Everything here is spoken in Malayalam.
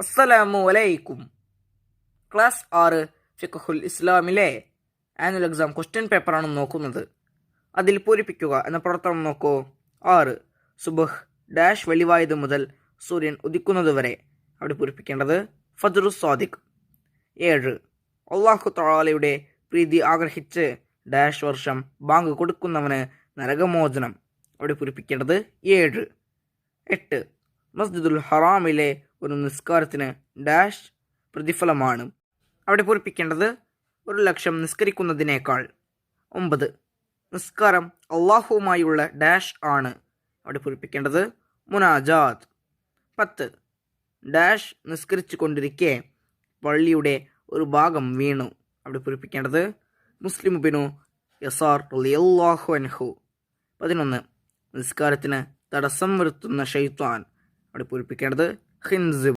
അസ്സലാമു അലൈക്കും. ക്ലാസ് 6 ഫിഖ്ഹുൽ ഇസ്ലാമിലെ ആനുവൽ എക്സാം ക്വസ്റ്റ്യൻ പേപ്പറാണ് നോക്കുന്നത്. അതിൽ പൂരിപ്പിക്കുക എന്ന പ്രവർത്തനം നോക്കൂ. 6 സുബ്ഹ് ഡാഷ് വെളിവായത് മുതൽ സൂര്യൻ ഉദിക്കുന്നതുവരെ. അവിടെ പൂരിപ്പിക്കേണ്ടത് ഫജ്റു സ്വാദിഖ്. 7 അല്ലാഹു തആലയുടെ പ്രീതി ആഗ്രഹിച്ച് ഡാഷ് വർഷം ബാങ്ക് കൊടുക്കുന്നവന് നരകമോചനം. അവിടെ പൂരിപ്പിക്കേണ്ടത് 7. 8 മസ്ജിദുൽ ഹറാമിലെ ഒരു നിസ്കാരത്തിന് ഡാഷ് പ്രതിഫലമാണ്. അവിടെ പൂരിപ്പിക്കേണ്ടത് 1,00,000 നിസ്കരിക്കുന്നതിനേക്കാൾ. 9 നിസ്കാരം അള്ളാഹുവുമായുള്ള ഡാഷ് ആണ്. അവിടെ പൂരിപ്പിക്കേണ്ടത് മുനാജാത്ത്. 10 ഡാഷ് നിസ്കരിച്ചു കൊണ്ടിരിക്കെ പള്ളിയുടെ ഒരു ഭാഗം വീണു. അവിടെ പൂരിപ്പിക്കേണ്ടത് മുസ്ലിം ബിനു യസാർ റളിയല്ലാഹു അൻഹു. 11 നിസ്കാരത്തിന് തടസ്സം വരുത്തുന്ന ഷൈത്വാൻ. അവിടെ പൂരിപ്പിക്കേണ്ടത് ഖിൻസ്.